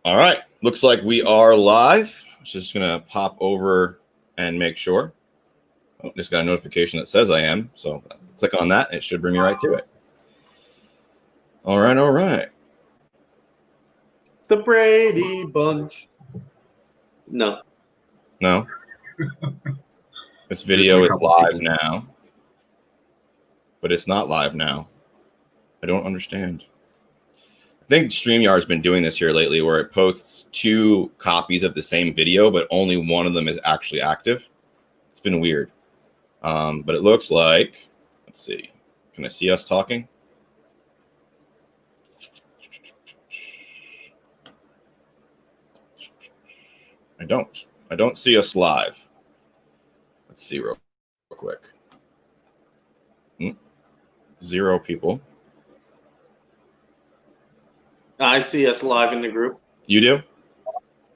All right, looks like we are live. Just gonna pop over and make sure. Oh, just got a notification that says I am, so click on that. And it should bring me right to it. All right, all right. The Brady Bunch. No. No. This video is live now, but it's not live now. I don't understand. I think StreamYard's been doing this here lately where it posts 2 copies of the same video, but only one of them is actually active. It's been weird. But it looks like, let's see. Can I see us talking? I don't see us live. Let's see real quick. 0 people. I see us live in the group. You do?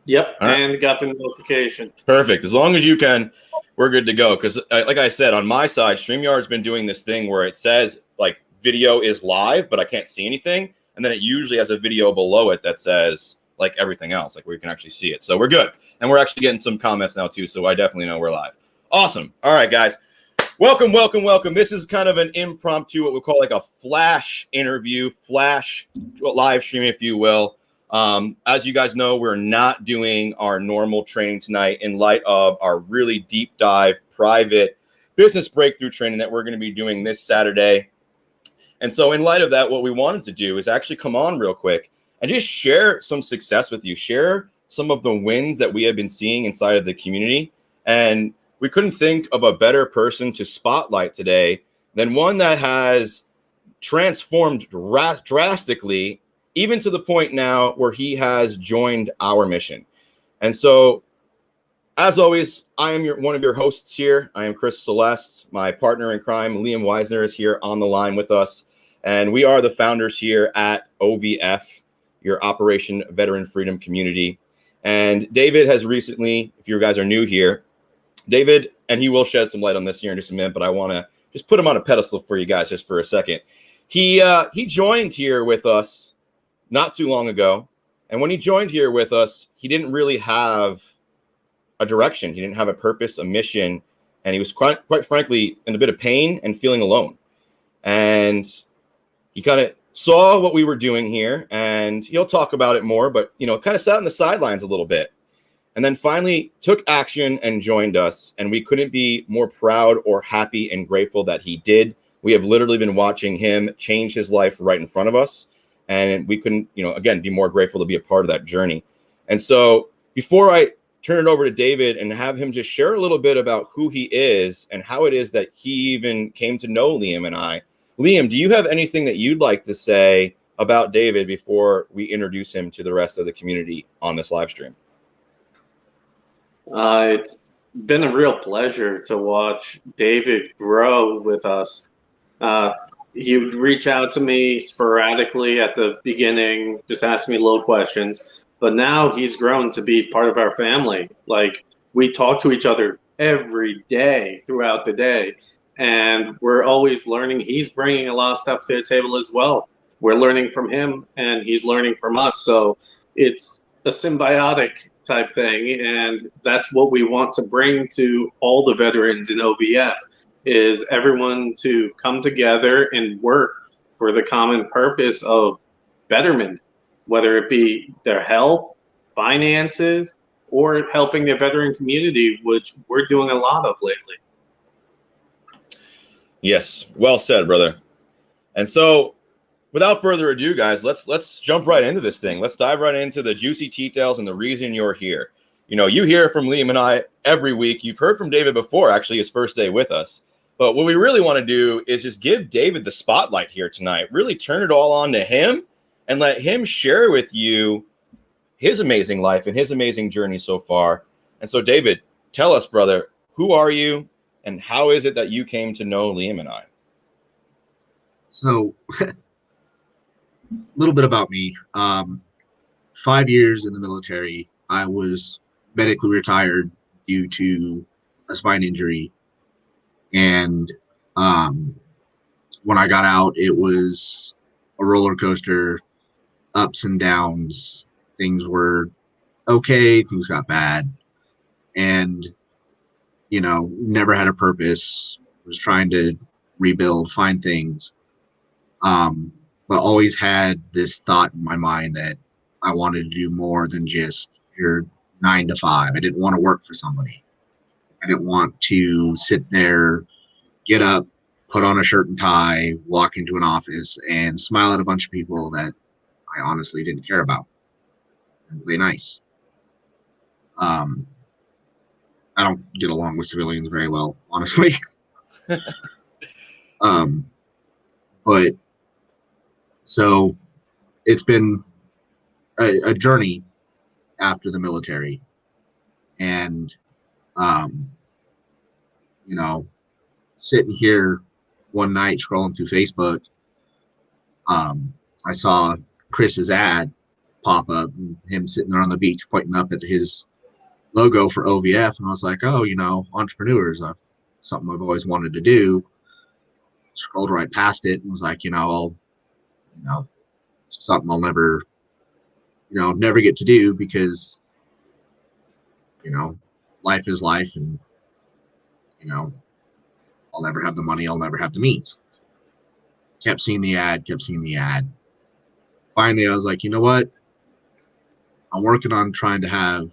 Yep, right. And got the notification. Perfect. As long as you can, we're good to go. Because like I said, on my side, StreamYard's been doing this thing where it says like video is live, but I can't see anything. And then it usually has a video below it that says like everything else, like where you can actually see it. So we're good. And we're actually getting some comments now too. So I definitely know we're live. Awesome. All right, guys. Welcome, welcome, welcome. This is kind of an impromptu, what we call like a flash interview, flash live stream, if you will. As you guys know, we're not doing our normal training tonight in light of our really deep dive private business breakthrough training that we're going to be doing this Saturday. And so in light of that, what we wanted to do is actually come on real quick and just share some success with you, share some of the wins that we have been seeing inside of the community. And we couldn't think of a better person to spotlight today than one that has transformed drastically, even to the point now where he has joined our mission. And so, as always, I am one of your hosts here. I am Chris Celeste. My partner in crime, Liam Weisner, is here on the line with us. And we are the founders here at OVF, your Operation Veteran Freedom Community. And David has recently, if you guys are new here, David, and he will shed some light on this here in just a minute, but I want to just put him on a pedestal for you guys just for a second. He joined here with us not too long ago. And when he joined here with us, he didn't really have a direction. He didn't have a purpose, a mission. And he was quite frankly in a bit of pain and feeling alone. And he kind of saw what we were doing here, and he'll talk about it more, but, you know, kind of sat on the sidelines a little bit. And then finally took action and joined us. And we couldn't be more proud or happy and grateful that he did. We have literally been watching him change his life right in front of us. And we couldn't, you know, again, be more grateful to be a part of that journey. And so before I turn it over to David and have him just share a little bit about who he is and how it is that he even came to know Liam and I. Liam, do you have anything that you'd like to say about David before we introduce him to the rest of the community on this live stream? It's been a real pleasure to watch David grow with us. He would reach out to me sporadically at the beginning, just ask me little questions. But now he's grown to be part of our family. Like, we talk to each other every day throughout the day. And we're always learning. He's bringing a lot of stuff to the table as well. We're learning from him, and he's learning from us. So it's a symbiotic type thing, and that's what we want to bring to all the veterans in OVF, is everyone to come together and work for the common purpose of betterment, whether it be their health, finances, or helping the veteran community, which we're doing a lot of lately. Yes, well said, brother. And so without further ado, guys, let's jump right into this thing. Let's dive right into the juicy details and the reason you're here. You know, you hear from Liam and I every week. You've heard from David before, actually, his first day with us. But what we really want to do is just give David the spotlight here tonight. Really turn it all on to him and let him share with you his amazing life and his amazing journey so far. And so, David, tell us, brother, who are you and how is it that you came to know Liam and I? So, a little bit about me. 5 years in the military. I was medically retired due to a spine injury. And when I got out, it was a roller coaster, ups and downs, things were okay, things got bad, and never had a purpose. Was trying to rebuild, find things, but always had this thought in my mind that I wanted to do more than just your 9 to 5. I didn't want to work for somebody. I didn't want to sit there, get up, put on a shirt and tie, walk into an office, and smile at a bunch of people that I honestly didn't care about and play nice. I don't get along with civilians very well, honestly. But so it's been a journey after the military, and sitting here one night scrolling through Facebook, I saw Chris's ad pop up, and him sitting there on the beach pointing up at his logo for OVF, and I was like, oh, entrepreneurs, something I've always wanted to do. Scrolled right past it and was like, it's something I'll never get to do, because life is life, and I'll never have the money, I'll never have the means. Kept seeing the ad. Finally, I was like, you know what? I'm working on trying to have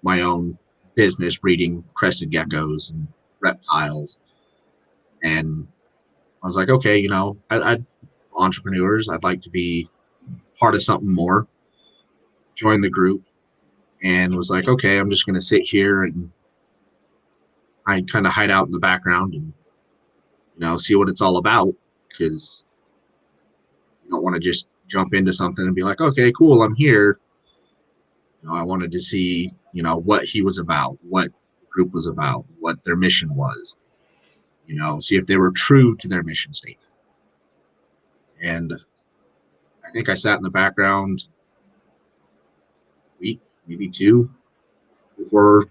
my own business breeding crested geckos and reptiles. And I was like, okay, I'd entrepreneurs, I'd like to be part of something more. Joined the group and was like, okay, I'm just going to sit here and I kind of hide out in the background and, see what it's all about, because you don't want to just jump into something and be like, okay, cool, I'm here. I wanted to see, what he was about, what the group was about, what their mission was, see if they were true to their mission statement. And I think I sat in the background a week, maybe 2, before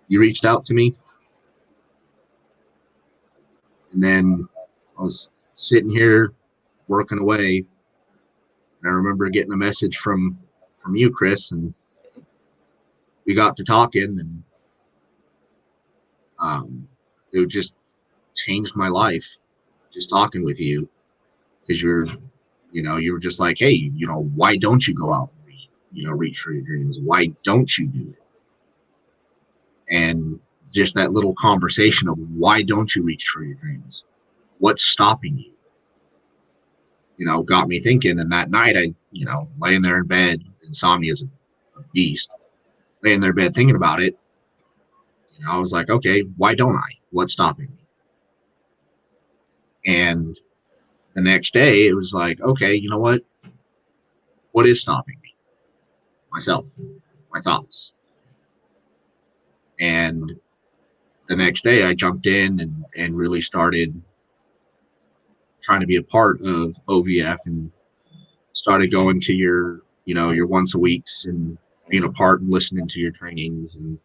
you reached out to me. And then I was sitting here working away, and I remember getting a message from you, Chris, and we got to talking, and it just changed my life, just talking with you, because you were just like, hey, why don't you go out and reach for your dreams? Why don't you do it? And just that little conversation of why don't you reach for your dreams? What's stopping you? Got me thinking. And that night, I, laying there in bed, insomnia is a beast, laying there in bed thinking about it, I was like, okay, why don't I? What's stopping me? And the next day, it was like, okay, you know what? What is stopping me? Myself, my thoughts. And the next day, I jumped in and really started trying to be a part of OVF, and started going to your once a weeks and being a part and listening to your trainings and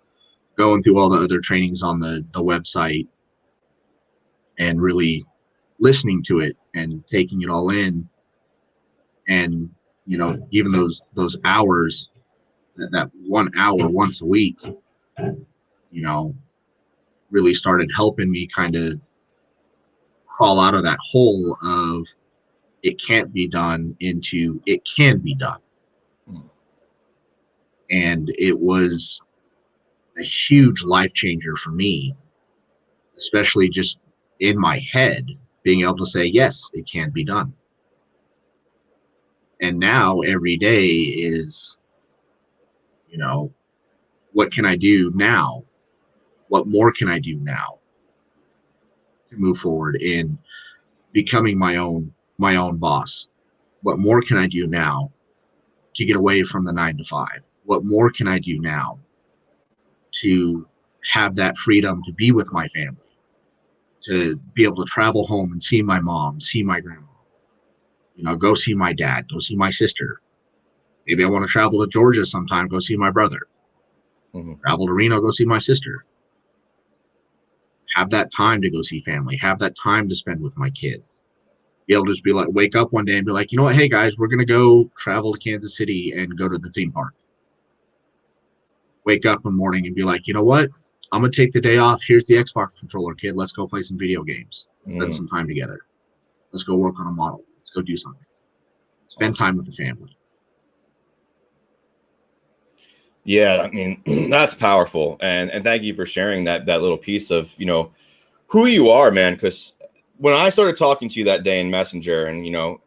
going through all the other trainings on the website, and really listening to it and taking it all in. And, even those hours, that 1 hour once a week, really started helping me kind of crawl out of that hole of it can't be done into it can be done. And it was a huge life changer for me, especially just in my head, being able to say, yes, it can be done. And now every day is, what can I do now? What more can I do now to move forward in becoming my own boss? What more can I do now to get away from the 9 to 5? What more can I do now to have that freedom to be with my family, to be able to travel home and see my mom, see my grandma, go see my dad, go see my sister. Maybe I want to travel to Georgia sometime, go see my brother. Travel to Reno, go see my sister. Have that time to go see family, have that time to spend with my kids. Be able to just be like, wake up one day and be like, you know what, hey guys, we're going to go travel to Kansas City and go to the theme park. wake up one morning and be like, you know what? I'm going to take the day off. Here's the Xbox controller, kid. Let's go play some video games. Spend some time together. Let's go work on a model. Let's go do something. Spend time with the family. Yeah, I mean, that's powerful. And thank you for sharing that little piece of, you know, who you are, man. Because when I started talking to you that day in Messenger, and, you know,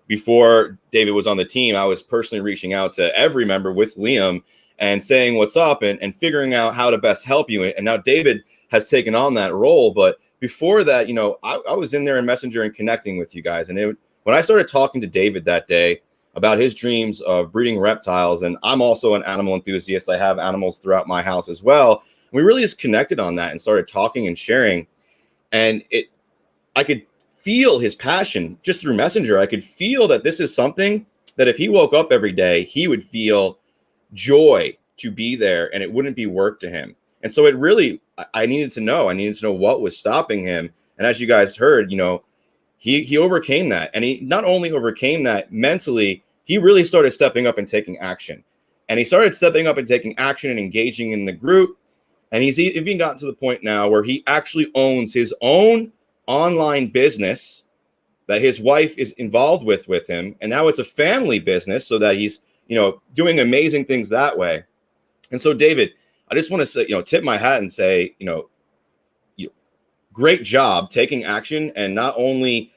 before David was on the team, I was personally reaching out to every member with Liam and saying what's up and figuring out how to best help you. And now David has taken on that role. But before that, you know, I was in there in Messenger and connecting with you guys. And when I started talking to David that day about his dreams of breeding reptiles, and I'm also an animal enthusiast, I have animals throughout my house as well. We really just connected on that and started talking and sharing. And I could feel his passion just through Messenger. I could feel that this is something that if he woke up every day, he would feel joy to be there and it wouldn't be work to him. And so I needed to know what was stopping him. And as you guys heard, you know, he overcame that. And he not only overcame that mentally, he really started stepping up and taking action. And he started stepping up and taking action and engaging in the group. And he's even gotten to the point now where he actually owns his own online business that his wife is involved with him. And now it's a family business so that he's, you know, doing amazing things that way. And so, David, I just want to say, you know, tip my hat and say, you know, great job taking action and not only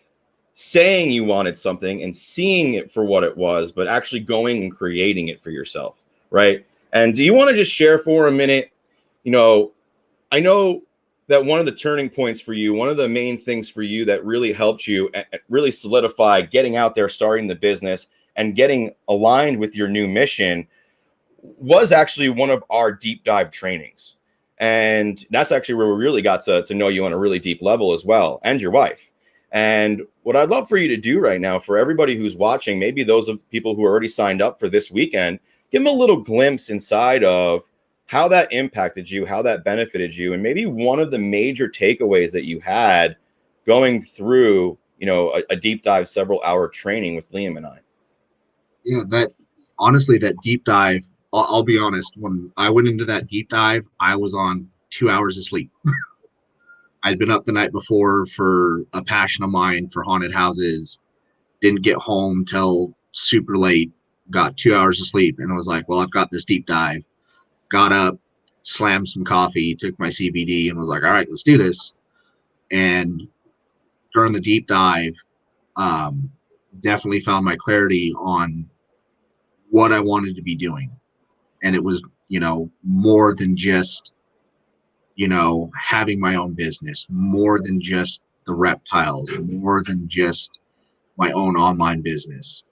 saying you wanted something and seeing it for what it was, but actually going and creating it for yourself. Right. And do you want to just share for a minute, you know, I know that one of the turning points for you, one of the main things for you that really helped you really solidify getting out there, starting the business and getting aligned with your new mission was actually one of our deep dive trainings. And that's actually where we really got to know you on a really deep level as well, and your wife. And what I'd love for you to do right now for everybody who's watching, maybe those of people who are already signed up for this weekend, give them a little glimpse inside of how that impacted you, how that benefited you, and maybe one of the major takeaways that you had going through, you know, a deep dive, several hour training with Liam and I. Yeah, that deep dive, I'll be honest, when I went into that deep dive, I was on 2 hours of sleep. I'd been up the night before for a passion of mine for haunted houses, didn't get home till super late, got 2 hours of sleep, and I was like, well, I've got this deep dive. Got up, slammed some coffee, took my CBD, and was like, all right, let's do this. And during the deep dive, definitely found my clarity on what I wanted to be doing. And it was, you know, more than just, you know, having my own business, more than just the reptiles, more than just my own online business,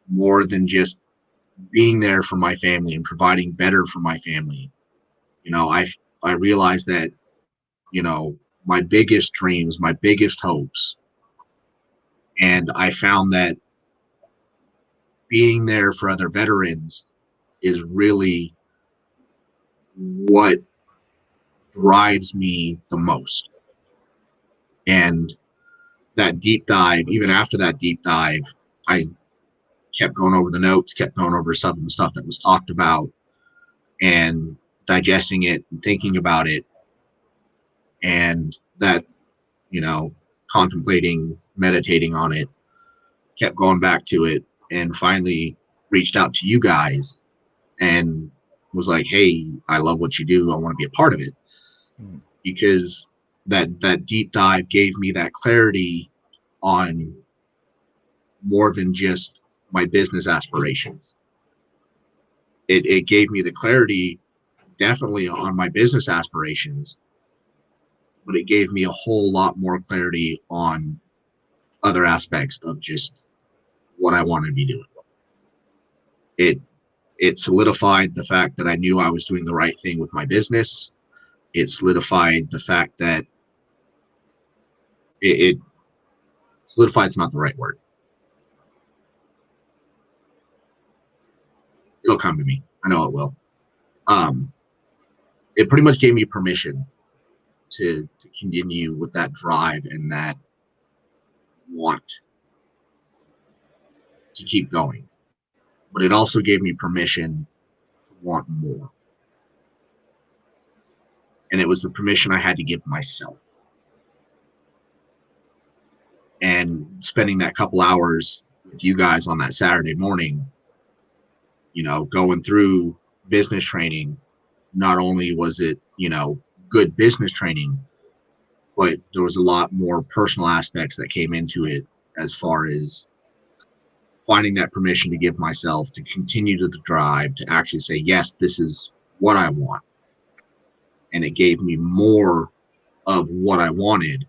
more than just being there for my family and providing better for my family. You know, I realized that, you know, my biggest dreams, my biggest hopes, and I found that being there for other veterans is really what drives me the most. And that deep dive, even after that deep dive, I kept going over the notes, kept going over some of the stuff that was talked about and digesting it and thinking about it. And that, you know, contemplating, meditating on it, kept going back to it, and finally reached out to you guys and was like, hey, I love what you do. I want to be a part of it. Because that deep dive gave me that clarity on more than just my business aspirations. It gave me the clarity definitely on my business aspirations, but it gave me a whole lot more clarity on other aspects of just what I wanted to be doing. It solidified the fact that I knew I was doing the right thing with my business. It solidified the fact that it solidified is not the right word. It'll come to me. I know it will. It pretty much gave me permission to continue with that drive and that want to keep going. But it also gave me permission to want more. And it was the permission I had to give myself. And spending that couple hours with you guys on that Saturday morning, you know, going through business training, not only was it, you know, good business training, but there was a lot more personal aspects that came into it, as far as finding that permission to give myself, to continue to drive, to actually say, yes, this is what I want. And it gave me more of what I wanted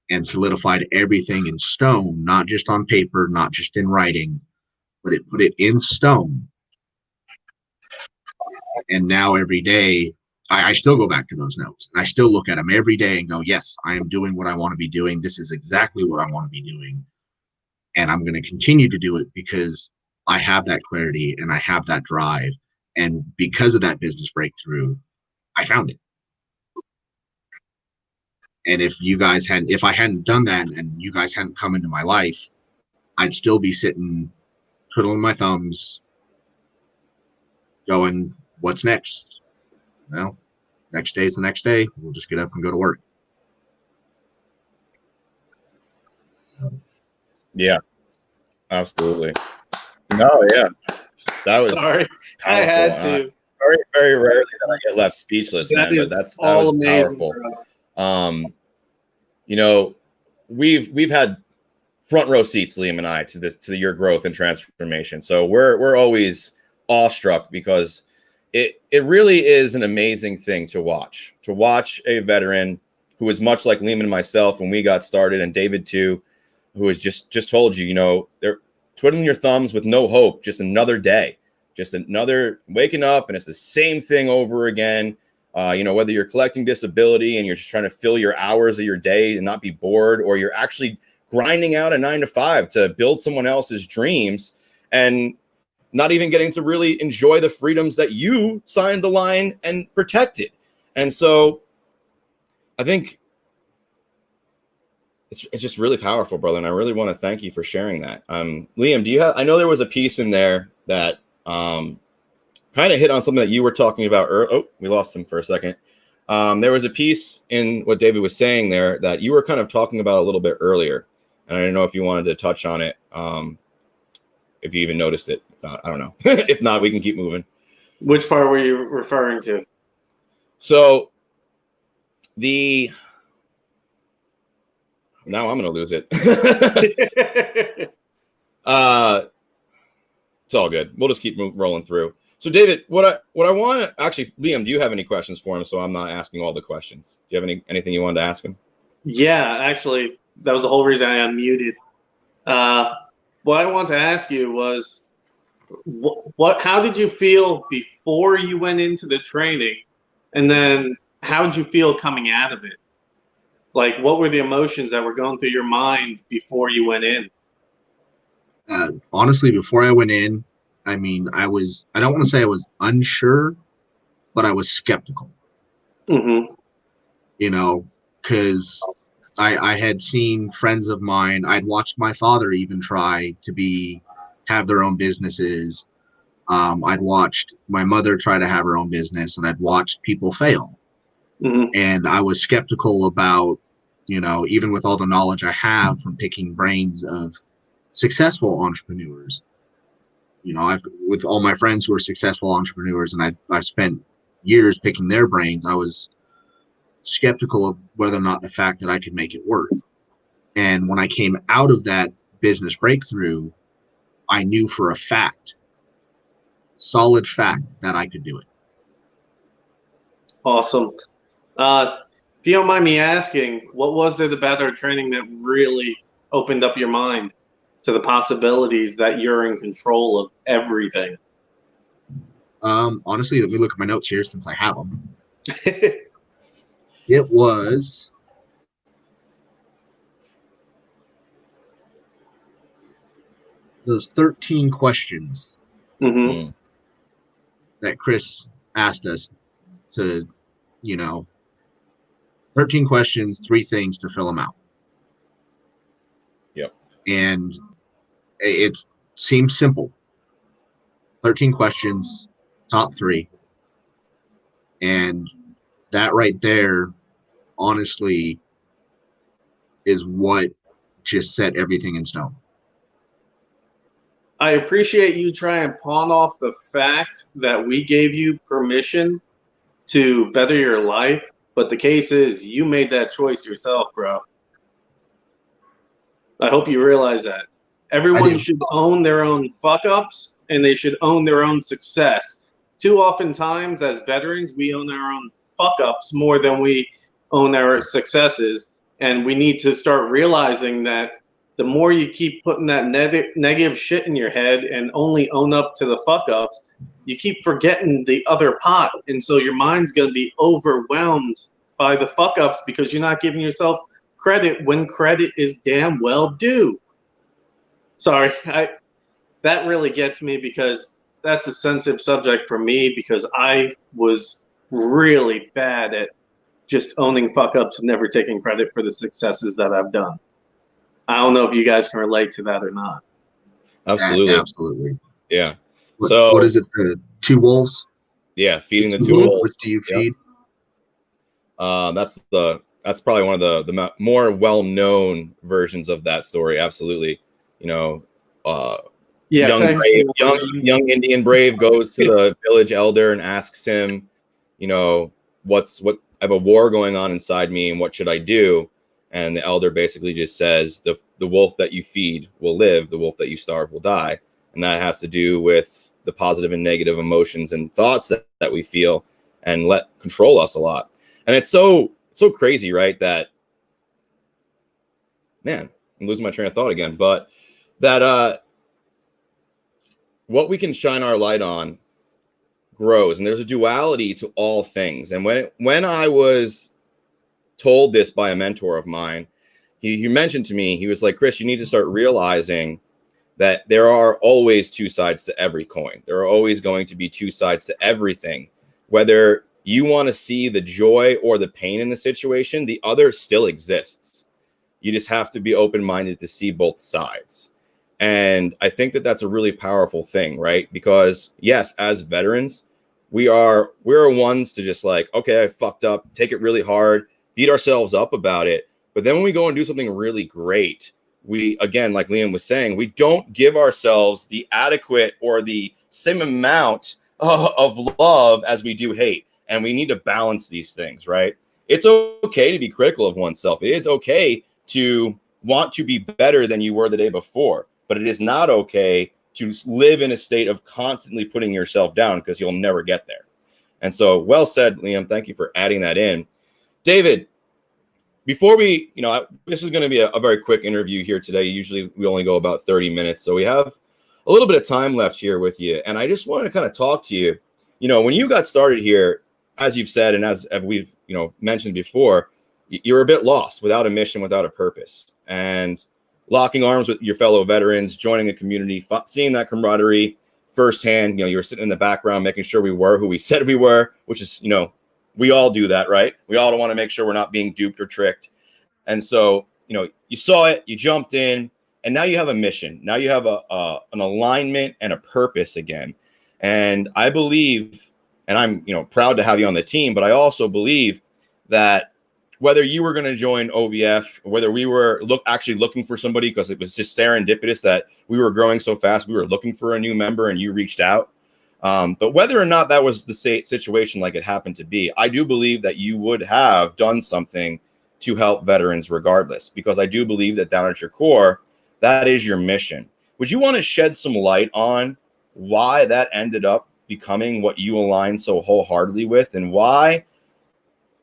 and solidified everything in stone, not just on paper, not just in writing, but it put it in stone. And now every day, I still go back to those notes. And I still look at them every day and go, yes, I am doing what I want to be doing. This is exactly what I want to be doing. And I'm going to continue to do it because I have that clarity and I have that drive. And because of that business breakthrough, I found it. And if I hadn't done that and you guys hadn't come into my life, I'd still be sitting, twiddling my thumbs, going, what's next? Well, next day's the next day. We'll just get up and go to work. Yeah, absolutely. No, yeah. That was Sorry, powerful. I had to. Very, very rarely that I get left speechless, man. But that was amazing, powerful. bro. You know, we've had front row seats, Liam and I, to your growth and transformation. So we're always awestruck because it really is an amazing thing to watch a veteran who is much like Liam and myself when we got started, and David too, who has just told you, you know, they're twiddling your thumbs with no hope, just another day, just another waking up, and it's the same thing over again. You know, whether you're collecting disability and you're just trying to fill your hours of your day and not be bored, or you're actually grinding out a 9 to 5 to build someone else's dreams and not even getting to really enjoy the freedoms that you signed the line and protected. And so I think it's just really powerful, brother. And I really want to thank you for sharing that. Liam, do you have, I know there was a piece in there that kind of hit on something that you were talking about. Oh, we lost him for a second. There was a piece in what David was saying there that you were kind of talking about a little bit earlier. And I don't know if you wanted to touch on it, if you even noticed it. I don't know. If not, we can keep moving. Which part were you referring to? So now I'm going to lose it. It's all good. We'll just keep rolling through. So David, what I want to actually, Liam, do you have any questions for him? So I'm not asking all the questions. Do you have anything you wanted to ask him? Yeah, actually, that was the whole reason I unmuted. What I wanted to ask you was, how did you feel before you went into the training, and then how did you feel coming out of it? Like, what were the emotions that were going through your mind before you went in? Honestly, before I went in, I mean, I don't want to say I was unsure, but I was skeptical. Mm-hmm. You know, because I had seen friends of mine, I'd watched my father even try to have their own businesses. I'd watched my mother try to have her own business, and I'd watched people fail. Mm-hmm. And I was skeptical about, you know, even with all the knowledge I have from picking brains of successful entrepreneurs, you know, with all my friends who are successful entrepreneurs, and I've spent years picking their brains, I was skeptical of whether or not the fact that I could make it work. And when I came out of that business breakthrough, I knew for a fact, solid fact, that I could do it. Awesome. If you don't mind me asking, what was it about our training that really opened up your mind to the possibilities that you're in control of everything? Honestly, let me look at my notes here since I have them. It was those 13 questions Mm-hmm. that Chris asked us to, you know, 13 questions, 3 things to fill them out. Yep. And it seems simple. 13 questions, top 3. And that right there, honestly, is what just set everything in stone. I appreciate you trying to pawn off the fact that we gave you permission to better your life, but the case is you made that choice yourself, bro. I hope you realize that. Everyone should own their own fuck-ups, and they should own their own success. Too often times, as veterans, we own our own fuck-ups more than we own our successes, and we need to start realizing that the more you keep putting that negative shit in your head and only own up to the fuck-ups, you keep forgetting the other pot, and so your mind's going to be overwhelmed by the fuck-ups because you're not giving yourself credit when credit is damn well due. Sorry, that really gets me because that's a sensitive subject for me because I was really bad at just owning fuck-ups and never taking credit for the successes that I've done. I don't know if you guys can relate to that or not. Absolutely. Absolutely. Yeah. What is it? The two wolves? Yeah, feeding the two wolves. Which do you feed? That's probably one of the more well-known versions of that story. Absolutely. Young Indian brave goes to the village elder and asks him, what I have a war going on inside me and what should I do? And the elder basically just says the wolf that you feed will live, the wolf that you starve will die. And that has to do with the positive and negative emotions and thoughts that we feel and let control us a lot. And it's so crazy, right? That, man, I'm losing my train of thought again, but that what we can shine our light on grows, and there's a duality to all things. And when I was told this by a mentor of mine, he mentioned to me, he was like, Chris, you need to start realizing that there are always two sides to every coin. There are always going to be two sides to everything. Whether you want to see the joy or the pain in the situation, the other still exists. You just have to be open-minded to see both sides. And I think that that's a really powerful thing, right? Because yes, as veterans, we're ones to just like, okay, I fucked up, take it really hard, beat ourselves up about it. But then when we go and do something really great, we, again, like Liam was saying, we don't give ourselves the adequate or the same amount of love as we do hate. And we need to balance these things, right? It's okay to be critical of oneself. It is okay to want to be better than you were the day before, but it is not okay to live in a state of constantly putting yourself down because you'll never get there. And so, well said, Liam. Thank you for adding that in. David, before we, this is going to be a very quick interview here today. Usually we only go about 30 minutes. So we have a little bit of time left here with you. And I just want to kind of talk to you. When you got started here, as you've said, and as we've, mentioned before, you're a bit lost, without a mission, without a purpose. And locking arms with your fellow veterans, joining a community, seeing that camaraderie firsthand. You were sitting in the background, making sure we were who we said we were, which is, we all do that, right? We all want to make sure we're not being duped or tricked. And so, you saw it, you jumped in, and now you have a mission. Now you have an alignment and a purpose again. And I believe, and I'm, proud to have you on the team, but I also believe that whether you were going to join OVF, whether we were actually looking for somebody because it was just serendipitous that we were growing so fast, we were looking for a new member and you reached out. But whether or not that was the situation like it happened to be, I do believe that you would have done something to help veterans regardless, because I do believe that down at your core, that is your mission. Would you want to shed some light on why that ended up becoming what you align so wholeheartedly with, and why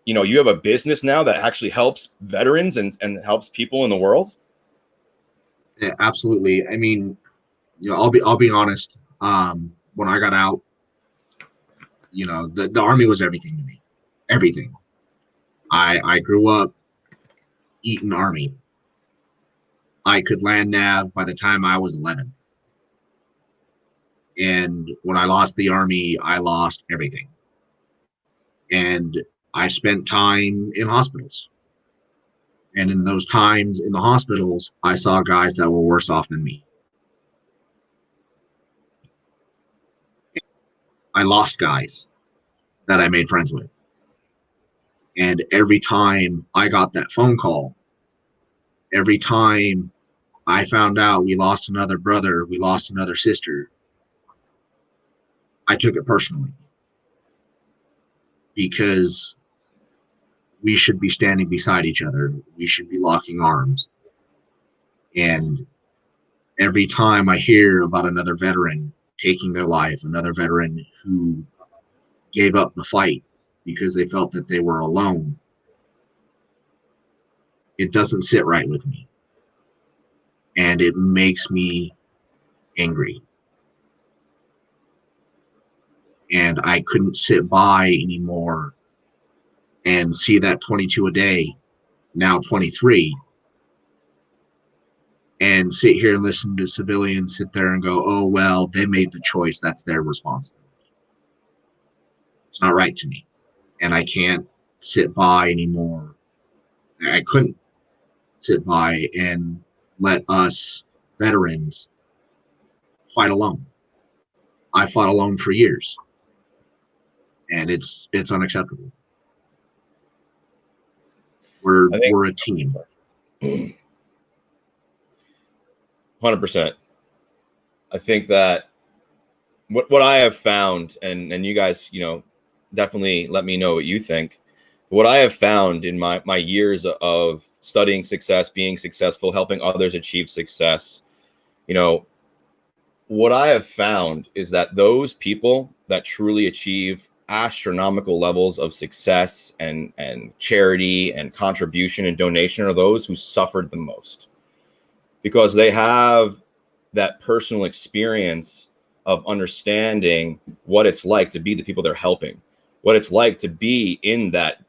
you have a business now that actually helps veterans and helps people in the world? Yeah, absolutely. I mean, I'll be honest. When I got out, the Army was everything to me. Everything. I grew up eating Army. I could land nav by the time I was 11. And when I lost the Army, I lost everything. And I spent time in hospitals. And in those times in the hospitals, I saw guys that were worse off than me. I lost guys. that I made friends with. And every time I got that phone call, every time I found out we lost another brother, we lost another sister, I took it personally, because we should be standing beside each other. We should be locking arms. And every time I hear about another veteran taking their life, another veteran who gave up the fight because they felt that they were alone, it doesn't sit right with me. And it makes me angry. And I couldn't sit by anymore and see that 22 a day, now 23, and sit here and listen to civilians sit there and go, oh, well, they made the choice. That's their responsibility. It's not right to me. And I can't sit by anymore. I couldn't sit by and let us veterans fight alone. I fought alone for years, and it's unacceptable. We're a team. 100%. I think that what I have found, and you guys, definitely let me know what you think. What I have found in my years of studying success, being successful, helping others achieve success, what I have found is that those people that truly achieve astronomical levels of success and charity and contribution and donation are those who suffered the most, because they have that personal experience of understanding what it's like to be the people they're helping, what it's like to be in that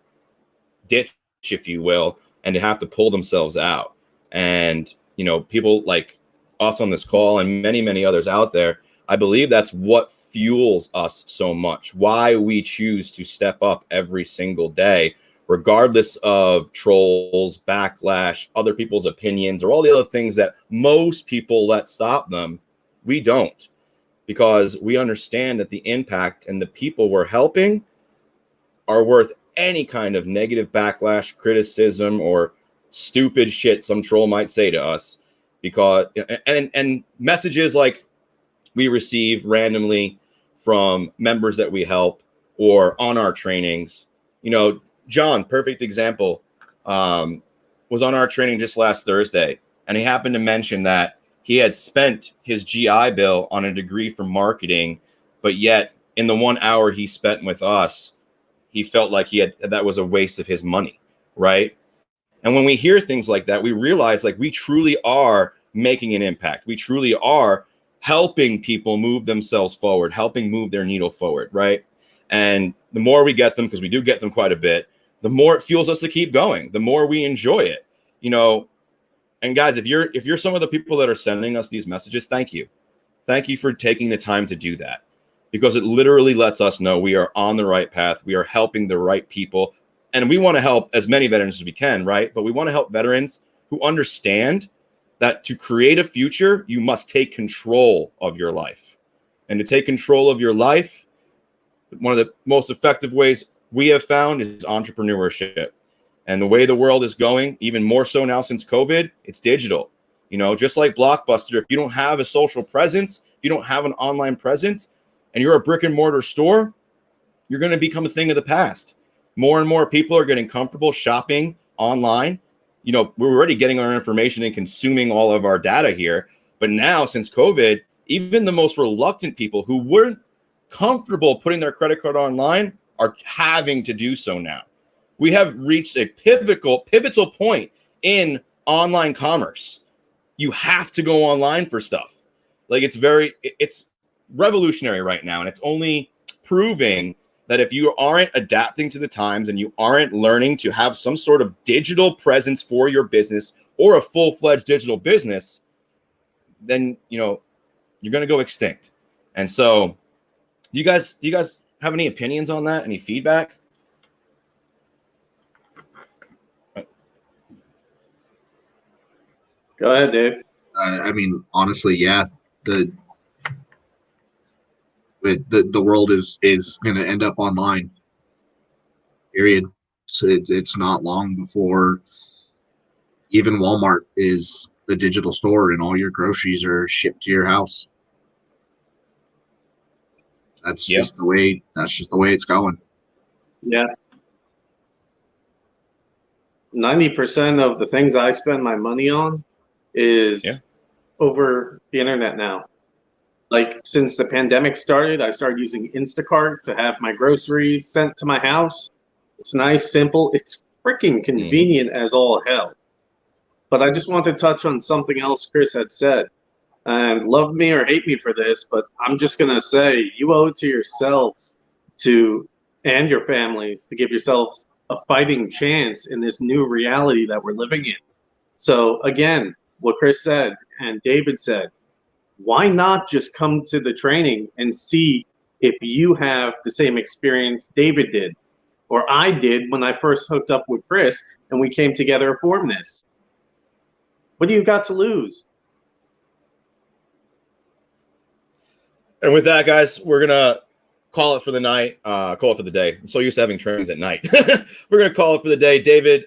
ditch, if you will, and to have to pull themselves out. And, people like us on this call and many, many others out there, I believe that's what fuels us so much, why we choose to step up every single day, regardless of trolls, backlash, other people's opinions, or all the other things that most people let stop them. We don't, because we understand that the impact and the people we're helping are worth any kind of negative backlash, criticism, or stupid shit some troll might say to us. Because and messages like we receive randomly from members that we help or on our trainings. John, perfect example, was on our training just last Thursday, and he happened to mention that he had spent his GI Bill on a degree for marketing, but yet in the 1 hour he spent with us, he felt like that was a waste of his money, right? And when we hear things like that, we realize like we truly are making an impact. We truly are helping people move themselves forward, helping move their needle forward, right? And the more we get them, because we do get them quite a bit, the more it fuels us to keep going, the more we enjoy it, And guys, if you're some of the people that are sending us these messages, thank you. Thank you for taking the time to do that, because it literally lets us know we are on the right path. We are helping the right people. And we want to help as many veterans as we can, right? But we want to help veterans who understand that to create a future, you must take control of your life. And to take control of your life, one of the most effective ways we have found is entrepreneurship. And the way the world is going, even more so now since COVID, it's digital. Just like Blockbuster, if you don't have a social presence, if you don't have an online presence, and you're a brick and mortar store, you're going to become a thing of the past. More and more people are getting comfortable shopping online. We're already getting our information and consuming all of our data here. But now, since COVID, even the most reluctant people who weren't comfortable putting their credit card online are having to do so now. We have reached a pivotal point in online commerce. You have to go online for stuff. Like it's revolutionary right now. And it's only proving that if you aren't adapting to the times and you aren't learning to have some sort of digital presence for your business or a full-fledged digital business, then, you're going to go extinct. And so do you guys have any opinions on that? Any feedback? Go ahead, Dave. Honestly, yeah. The world is going to end up online. period. So it's not long before even Walmart is a digital store and all your groceries are shipped to your house. That's just the way it's going. Yeah. 90% of the things I spend my money on is over the internet now. Like since the pandemic started, I started using Instacart to have my groceries sent to my house. It's nice, simple. It's freaking convenient as all hell. But I just want to touch on something else Chris had said. And love me or hate me for this, but I'm just going to say you owe it to yourselves and your families to give yourselves a fighting chance in this new reality that we're living in. So again, what Chris said and David said, why not just come to the training and see if you have the same experience David did or I did when I first hooked up with Chris and we came together to form this? What do you got to lose? And with that, guys, we're going to call it for the night, call it for the day. I'm so used to having trainings at night. We're going to call it for the day. David,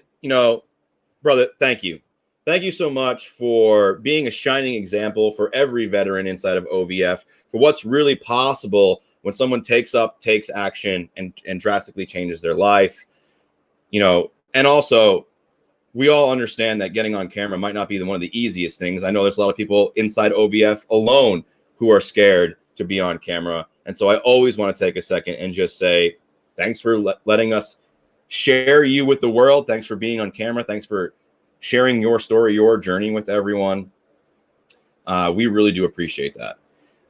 brother, thank you. Thank you so much for being a shining example for every veteran inside of OVF for what's really possible when someone takes action and drastically changes their life. And also, we all understand that getting on camera might not be one of the easiest things. I know there's a lot of people inside OVF alone who are scared to be on camera. And so I always want to take a second and just say, thanks for letting us share you with the world. Thanks for being on camera. Thanks for sharing your story, your journey with everyone. We really do appreciate that.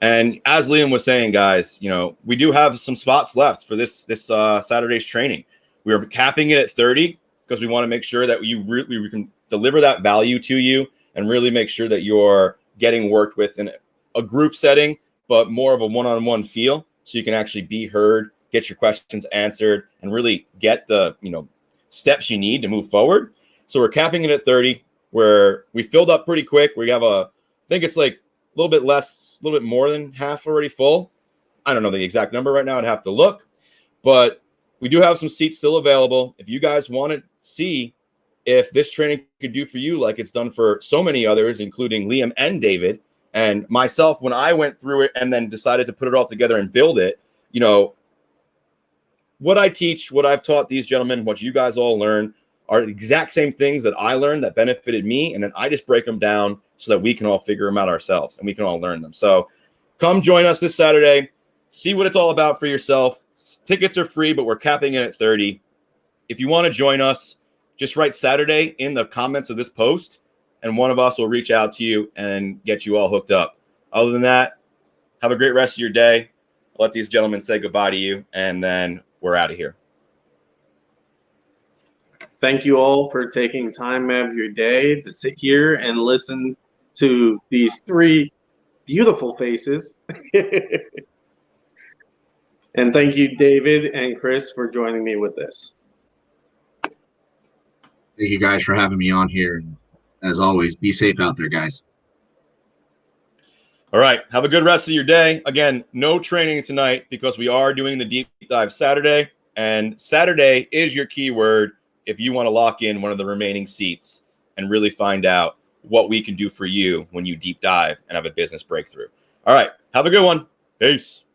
And as Liam was saying, guys, we do have some spots left for this Saturday's training. We are capping it at 30 because we want to make sure that we can deliver that value to you and really make sure that you're getting worked with in a group setting, but more of a one-on-one feel, so you can actually be heard, get your questions answered, and really get the steps you need to move forward. So we're capping it at 30, where we filled up pretty quick. We have I think it's like a little bit more than half already full. I don't know the exact number right now. I'd have to look, but we do have some seats still available. If you guys want to see if this training could do for you like it's done for so many others, including Liam and David, and myself, when I went through it and then decided to put it all together and build it, what I teach, what I've taught these gentlemen, what you guys all learn are the exact same things that I learned that benefited me. And then I just break them down so that we can all figure them out ourselves and we can all learn them. So come join us this Saturday. See what it's all about for yourself. Tickets are free, but we're capping it at 30. If you want to join us, just write Saturday in the comments of this post, and one of us will reach out to you and get you all hooked up. Other than that, have a great rest of your day. I'll let these gentlemen say goodbye to you, and then we're out of here. Thank you all for taking time out of your day to sit here and listen to these three beautiful faces. And thank you, David and Chris, for joining me with this. Thank you guys for having me on here. And as always, be safe out there, guys. All right. Have a good rest of your day. Again, no training tonight because we are doing the deep dive Saturday. And Saturday is your keyword if you want to lock in one of the remaining seats and really find out what we can do for you when you deep dive and have a business breakthrough. All right. Have a good one. Peace.